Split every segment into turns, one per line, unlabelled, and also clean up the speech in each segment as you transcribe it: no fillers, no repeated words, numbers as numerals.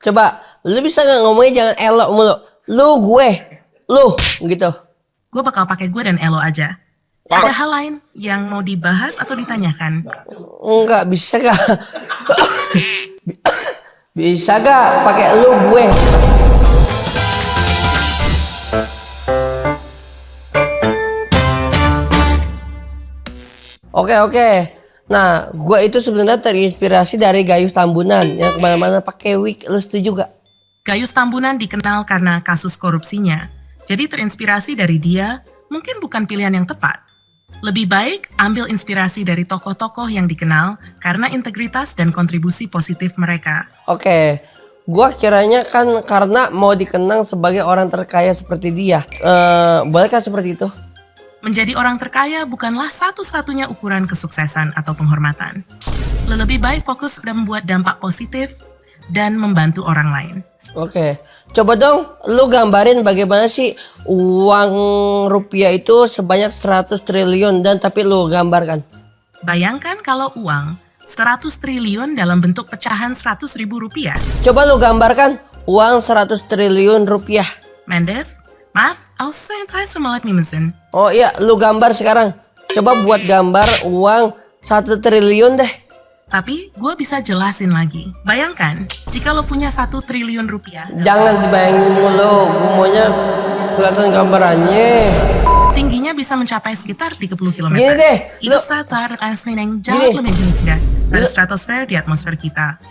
Coba, lu bisa nggak ngomongnya jangan elok mulu. Lu, gue, lu, gitu.
Gue bakal pakai gue dan Elo aja. Ada hal lain yang mau dibahas atau ditanyakan?
Enggak, bisa gak? Bisa gak pakai lu, gue? Oke. Nah, gue itu sebenarnya terinspirasi dari Gayus Tambunan yang kemana-mana pakai wig. Lu setuju gak?
Gayus Tambunan dikenal karena kasus korupsinya. Jadi terinspirasi dari dia mungkin bukan pilihan yang tepat. Lebih baik ambil inspirasi dari tokoh-tokoh yang dikenal karena integritas dan kontribusi positif mereka.
Oke, gue kiranya kan karena mau dikenang sebagai orang terkaya seperti dia. Bolehkah seperti itu?
Menjadi orang terkaya bukanlah satu-satunya ukuran kesuksesan atau penghormatan. Lebih baik fokus pada membuat dampak positif dan membantu orang lain.
Oke, coba dong lu gambarin bagaimana sih uang rupiah itu sebanyak 100 triliun dan tapi lu gambarkan.
Bayangkan kalau uang 100 triliun dalam bentuk pecahan 100.000 rupiah.
Coba lu gambarkan uang 100 triliun rupiah.
Mendev, maaf, aus zijn tijd semalat mimesin.
Oh iya, lu gambar sekarang. Coba buat gambar uang 1 triliun deh.
Tapi gue bisa jelasin lagi. Bayangkan, jika lo punya 1 triliun rupiah.
Jangan dibayangin mulu, gue maunya kelihatan gambarannya.
Tingginya bisa mencapai sekitar 30 km.
Gini deh,
Itu
lu-
saat rekan yang jauh lebih tinggi dari stratosfer di atmosfer kita.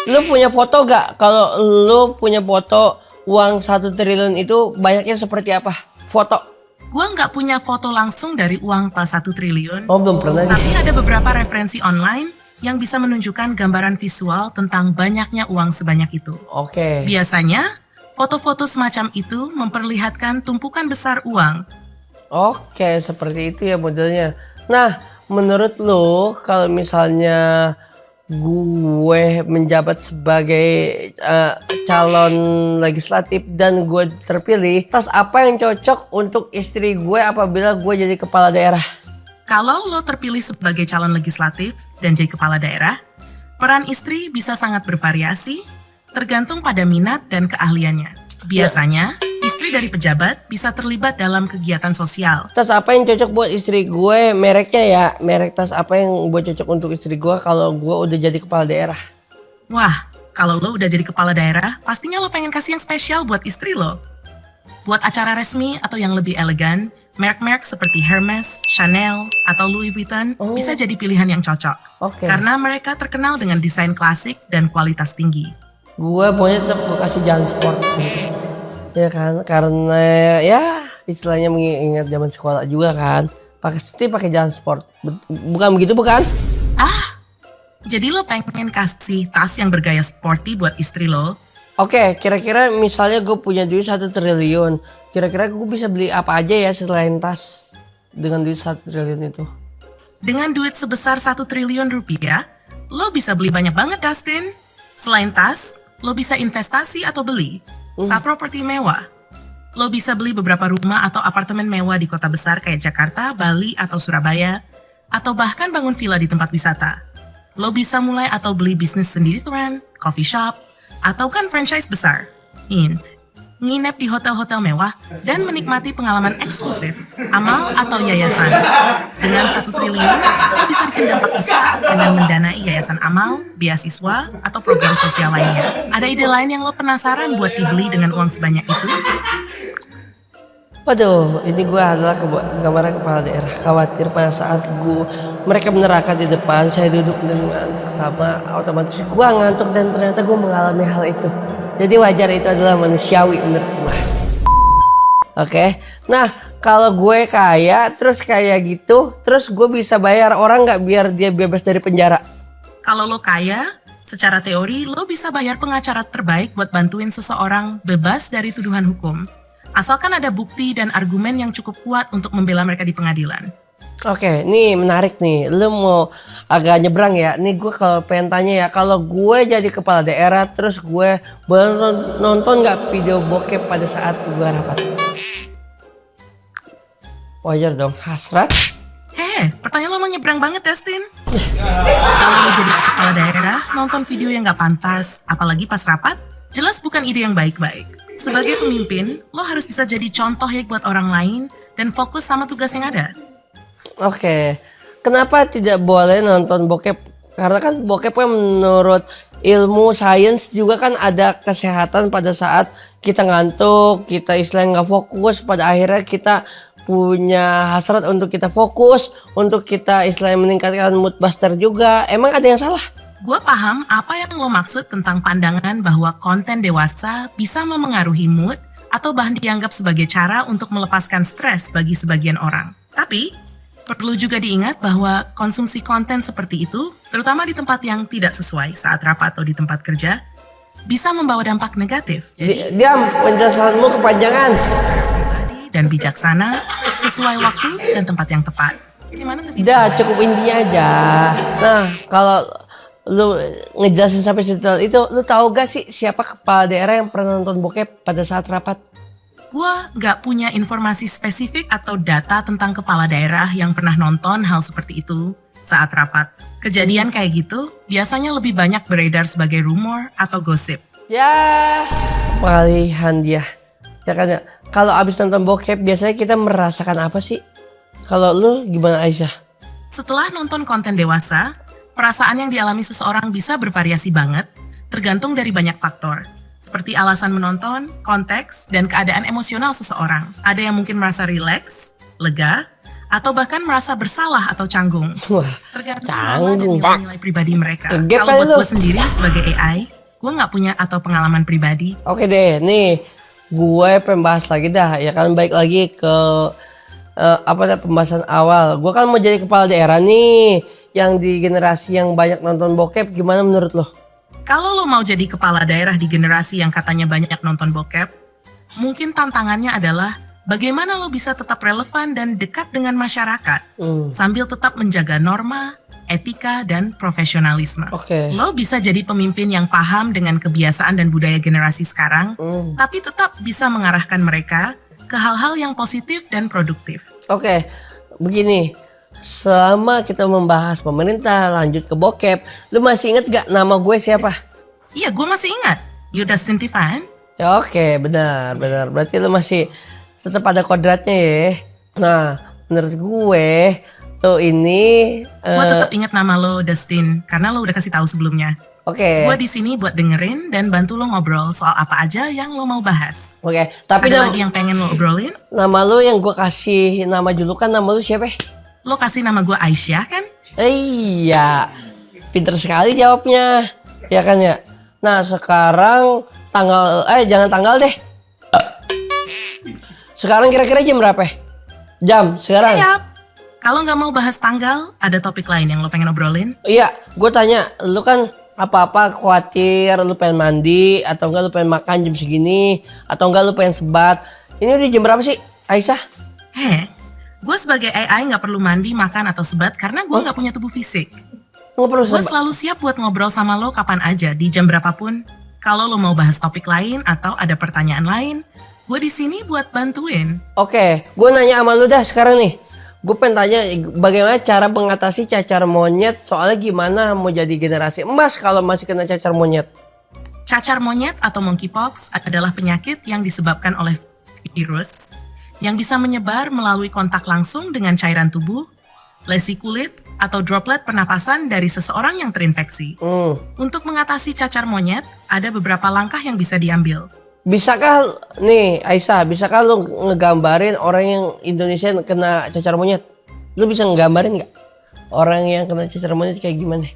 Lu punya foto gak? Kalau lu punya foto uang 1 triliun itu banyaknya seperti apa? Foto.
Gue nggak punya foto langsung dari uang pas 1 triliun.
Oh, belum pernah nih.
Tapi ada beberapa referensi online yang bisa menunjukkan gambaran visual tentang banyaknya uang sebanyak itu.
Oke.
Biasanya, foto-foto semacam itu memperlihatkan tumpukan besar uang.
Oke, seperti itu ya modelnya. Nah, menurut lu kalau misalnya gue menjabat sebagai calon legislatif dan gue terpilih, terus apa yang cocok untuk istri gue apabila gue jadi kepala daerah?
Kalau lo terpilih sebagai calon legislatif dan jadi kepala daerah, peran istri bisa sangat bervariasi, tergantung pada minat dan keahliannya. Biasanya, istri dari pejabat bisa terlibat dalam kegiatan sosial.
Tas apa yang cocok buat istri gue, mereknya ya, merek tas apa yang buat cocok untuk istri gue kalau gue udah jadi kepala daerah?
Wah, kalau lo udah jadi kepala daerah, pastinya lo pengen kasih yang spesial buat istri lo. Buat acara resmi atau yang lebih elegan, merek-merek seperti Hermes, Chanel, atau Louis Vuitton bisa jadi pilihan yang cocok.
Oke.
Karena mereka terkenal dengan desain klasik dan kualitas tinggi.
Gue maunya tetap gue kasih jalan sport. Ya kan, karena ya istilahnya mengingat zaman sekolah juga kan. Pakai jalan sport. Bukan begitu bukan?
Jadi lo pengen kasih tas yang bergaya sporty buat istri lo?
Oke, kira-kira misalnya gue punya duit 1 triliun. Kira-kira gue bisa beli apa aja ya selain tas dengan duit 1 triliun itu?
Dengan duit sebesar 1 triliun rupiah, lo bisa beli banyak banget, Dustin. Selain tas, lo bisa investasi atau beli saham properti mewah. Lo bisa beli beberapa rumah atau apartemen mewah di kota besar kayak Jakarta, Bali, atau Surabaya. Atau bahkan bangun villa di tempat wisata. Lo bisa mulai atau beli bisnis sendiri tuan, coffee shop, atau kan franchise besar. Hint, nginep di hotel-hotel mewah dan menikmati pengalaman eksklusif, amal atau yayasan. Dengan 1 triliun, lo bisa bikin dampak besar dengan mendanai yayasan amal, beasiswa, atau program sosial lainnya. Ada ide lain yang lo penasaran buat dibeli dengan uang sebanyak itu?
Waduh, ini gue adalah gambaran kepala daerah. Khawatir pada saat mereka menerangkan di depan, saya duduk dengan sama, otomatis gue ngantuk dan ternyata gue mengalami hal itu. Jadi wajar, itu adalah manusiawi menurut gue. Oke, nah kalau gue kaya terus kayak gitu, terus gue bisa bayar orang nggak biar dia bebas dari penjara?
Kalau lo kaya, secara teori lo bisa bayar pengacara terbaik buat bantuin seseorang bebas dari tuduhan hukum. Asalkan ada bukti dan argumen yang cukup kuat untuk membela mereka di pengadilan.
Oke, nih menarik nih. Lu mau agak nyebrang ya. Nih gue kalau pengen tanya ya, kalau gue jadi kepala daerah terus gue boleh nonton nggak video bokep pada saat gue rapat? Wajar dong, hasrat.
Pertanyaan lo mau nyebrang banget, Dustin. Kalau lo jadi kepala daerah, nonton video yang gak pantas, apalagi pas rapat, jelas bukan ide yang baik-baik. Sebagai pemimpin, lo harus bisa jadi contoh ya buat orang lain dan fokus sama tugas yang ada.
Oke, kenapa tidak boleh nonton bokep? Karena kan bokep kan menurut ilmu sains juga kan ada kesehatan pada saat kita ngantuk, kita istilahnya nggak fokus, pada akhirnya kita punya hasrat untuk kita fokus, untuk kita istilahnya meningkatkan mood booster juga. Emang ada yang salah?
Gue paham apa yang lo maksud tentang pandangan bahwa konten dewasa bisa memengaruhi mood atau bahkan dianggap sebagai cara untuk melepaskan stres bagi sebagian orang. Tapi, perlu juga diingat bahwa konsumsi konten seperti itu, terutama di tempat yang tidak sesuai saat rapat atau di tempat kerja, bisa membawa dampak negatif. Jadi,
Diam, penjelasanmu kepanjangan.
pribadi dan bijaksana sesuai waktu dan tempat yang tepat. Gimana tuh?
Udah, cukup intinya aja. Nah, kalau lu ngejelasin sampai detail itu, lu tahu gak sih siapa kepala daerah yang pernah nonton bokep pada saat rapat?
Gue gak punya informasi spesifik atau data tentang kepala daerah yang pernah nonton hal seperti itu saat rapat. Kejadian kayak gitu biasanya lebih banyak beredar sebagai rumor atau gosip.
Ya, pengalihan dia. Ya kan ya. Kalau abis nonton bokep biasanya kita merasakan apa sih? Kalau lu gimana Aisyah?
Setelah nonton konten dewasa, perasaan yang dialami seseorang bisa bervariasi banget, tergantung dari banyak faktor. Seperti alasan menonton, konteks, dan keadaan emosional seseorang. Ada yang mungkin merasa rileks, lega, atau bahkan merasa bersalah atau canggung.
Wah,
Tergantung
canggung.
dan nilai-nilai pribadi mereka.
Kaget
Kalau
kali
buat
lu.
gue sendiri sebagai AI, gue nggak punya atau pengalaman pribadi.
Oke deh, nih gue pembahas lagi dah. Ya kan baik lagi ke pembahasan awal. Gue kan mau jadi kepala daerah nih, yang di generasi yang banyak nonton bokep. Gimana menurut lo?
Kalau lo mau jadi kepala daerah di generasi yang katanya banyak nonton bokep, mungkin tantangannya adalah bagaimana lo bisa tetap relevan dan dekat dengan masyarakat, sambil tetap menjaga norma, etika, dan profesionalisme.
Oke.
Lo bisa jadi pemimpin yang paham dengan kebiasaan dan budaya generasi sekarang, tapi tetap bisa mengarahkan mereka ke hal-hal yang positif dan produktif.
Oke, begini. Selama kita membahas pemerintah lanjut ke bokep, lu masih inget gak nama gue siapa?
Iya, gue masih ingat. Yuda Sintifan.
Ya oke, benar. Berarti lu masih tetap ada kodratnya ya. Nah, menurut gue tuh ini
Gue tetap ingat nama lo, Dustin, karena lo udah kasih tahu sebelumnya.
oke.
Gue di sini buat dengerin dan bantu lo ngobrol soal apa aja yang lo mau bahas.
Oke, tapi
Ada lagi yang pengen lo obrolin?
nama lu yang gue kasih nama julukan, nama lu siapa?
Lo kasih nama gue Aisyah kan?
Iya, pinter sekali jawabnya. Ya kan ya. Nah sekarang jangan tanggal deh. Sekarang kira-kira jam berapa? Jam sekarang?
Siap. Kalau nggak mau bahas tanggal, ada topik lain yang lo pengen obrolin?
Iya, gue tanya, lu kan apa-apa khawatir lu pengen mandi atau enggak lu pengen makan jam segini atau enggak lu pengen sebat. Ini udah jam berapa sih, Aisyah?
Gue sebagai AI nggak perlu mandi, makan, atau sebat karena gue nggak punya tubuh fisik.
Nggak perlu
Gue
sebat.
selalu siap buat ngobrol sama lo kapan aja, di jam berapapun. Kalau lo mau bahas topik lain atau ada pertanyaan lain, gue di sini buat bantuin.
Oke, gue nanya sama lu dah sekarang nih. Gue pengen tanya bagaimana cara mengatasi cacar monyet, soalnya gimana mau jadi generasi emas kalau masih kena cacar monyet.
Cacar monyet atau monkeypox adalah penyakit yang disebabkan oleh virus yang bisa menyebar melalui kontak langsung dengan cairan tubuh, lesi kulit, atau droplet pernapasan dari seseorang yang terinfeksi. Untuk mengatasi cacar monyet, ada beberapa langkah yang bisa diambil.
Bisakah nih Aisyah, bisakah lu ngegambarin orang yang Indonesia yang kena cacar monyet? Lu bisa ngegambarin nggak orang yang kena cacar monyet kayak gimana?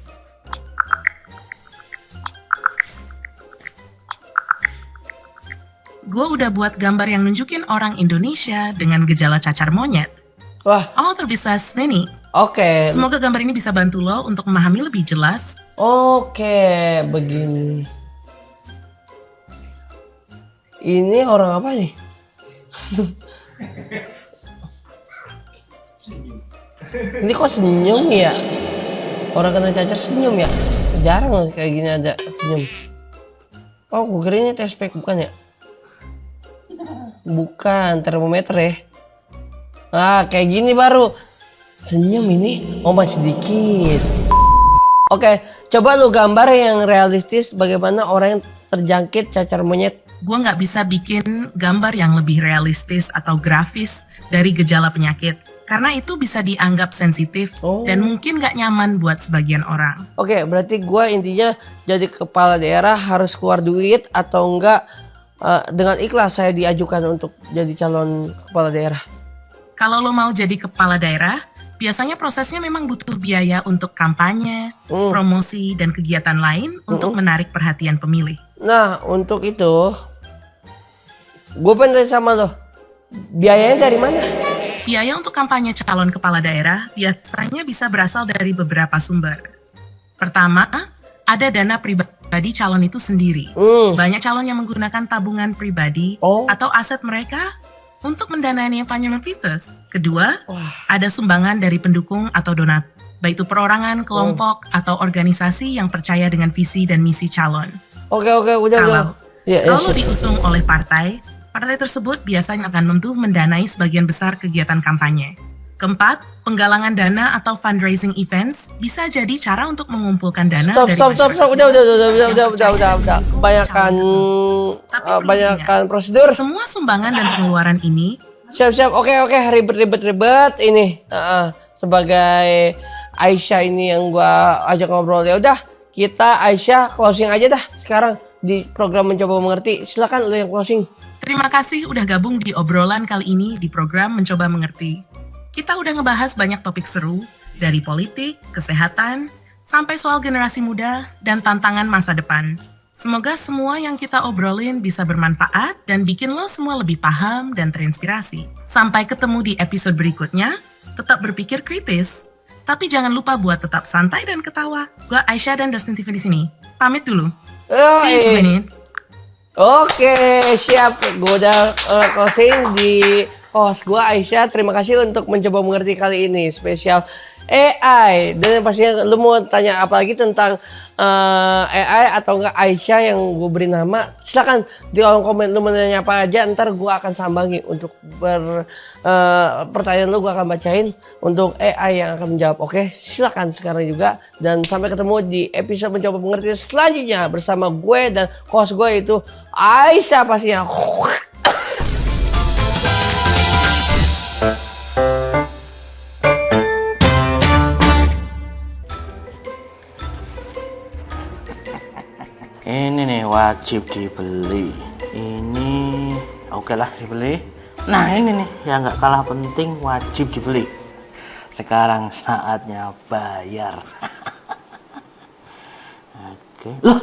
Gue udah buat gambar yang nunjukin orang Indonesia dengan gejala cacar monyet.
Wah,
Oh, terbisa sini.
oke.
Semoga gambar ini bisa bantu lo untuk memahami lebih jelas.
Oke, begini. Ini orang apa nih? Ini kok senyum ya? Orang kena cacar senyum ya? Jarang loh kayak gini ada senyum. Oh, gue kira ini test pack bukan ya? Bukan, termometer ya. Ah, kayak gini baru. Senyum ini, oh masih dikit. Oke, coba lu gambar yang realistis bagaimana orang yang terjangkit cacar monyet.
Gue nggak bisa bikin gambar yang lebih realistis atau grafis dari gejala penyakit. Karena itu bisa dianggap sensitif dan mungkin nggak nyaman buat sebagian orang.
Oke, berarti gue intinya jadi kepala daerah harus keluar duit atau enggak dengan ikhlas saya diajukan untuk jadi calon kepala daerah.
Kalau lo mau jadi kepala daerah, biasanya prosesnya memang butuh biaya untuk kampanye, promosi, dan kegiatan lain untuk menarik perhatian pemilih.
Nah, untuk itu, gue pengen tanya sama lo, biayanya dari mana?
Biaya untuk kampanye calon kepala daerah biasanya bisa berasal dari beberapa sumber. Pertama, ada dana pribadi calon itu sendiri. Banyak calon yang menggunakan tabungan pribadi atau aset mereka untuk mendanai financial pieces. Kedua, ada sumbangan dari pendukung atau donat, baik itu perorangan, kelompok, atau organisasi yang percaya dengan visi dan misi calon.
Oke, udah.
Kalau diusung oleh partai tersebut biasanya akan membantu mendanai sebagian besar kegiatan kampanye. Keempat, penggalangan dana atau fundraising events bisa jadi cara untuk mengumpulkan dana dari
Stop. Udah. Kebanyakan prosedur.
Semua sumbangan dan pengeluaran ini.
Siap. Oke. Ribet ini. Sebagai Aisyah ini yang gua ajak ngobrol, ya udah kita Aisyah closing aja dah sekarang di program Mencoba Mengerti. Silakan lu yang closing.
Terima kasih udah gabung di obrolan kali ini di program Mencoba Mengerti. Kita udah ngebahas banyak topik seru, dari politik, kesehatan, sampai soal generasi muda dan tantangan masa depan. Semoga semua yang kita obrolin bisa bermanfaat dan bikin lo semua lebih paham dan terinspirasi. Sampai ketemu di episode berikutnya, tetap berpikir kritis. Tapi jangan lupa buat tetap santai dan ketawa. Gua Aisyah dan Dustin TV di sini. Pamit dulu. See you in a minute.
Oke, siap. Gue udah closing di host gue Aisyah. Terima kasih untuk Mencoba Mengerti kali ini. Spesial AI. Dan pastinya lu mau tanya apa lagi tentang AI atau enggak Aisyah yang gue beri nama, silakan di kolom komen lu mau nanya apa aja, ntar gue akan sambangi untuk pertanyaan lu gue akan bacain untuk AI yang akan menjawab. Oke, silakan sekarang juga dan sampai ketemu di episode Mencoba Mengerti selanjutnya bersama gue dan host gue itu Aisyah pastinya.
Ini nih wajib dibeli. Ini oke lah dibeli. Nah ini nih yang nggak kalah penting, wajib dibeli. Sekarang saatnya bayar. Oke. Loh.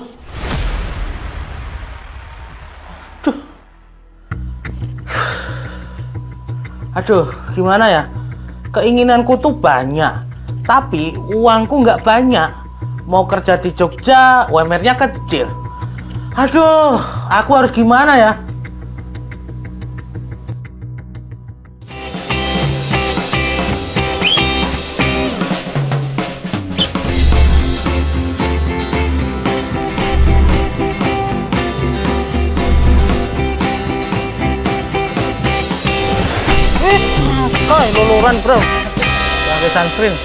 Aduh, gimana ya? Keinginanku tuh banyak, tapi uangku nggak banyak. Mau kerja di Jogja, UMR-nya kecil. Aduh, aku harus gimana ya? Luluran bro, pakai sunscreen.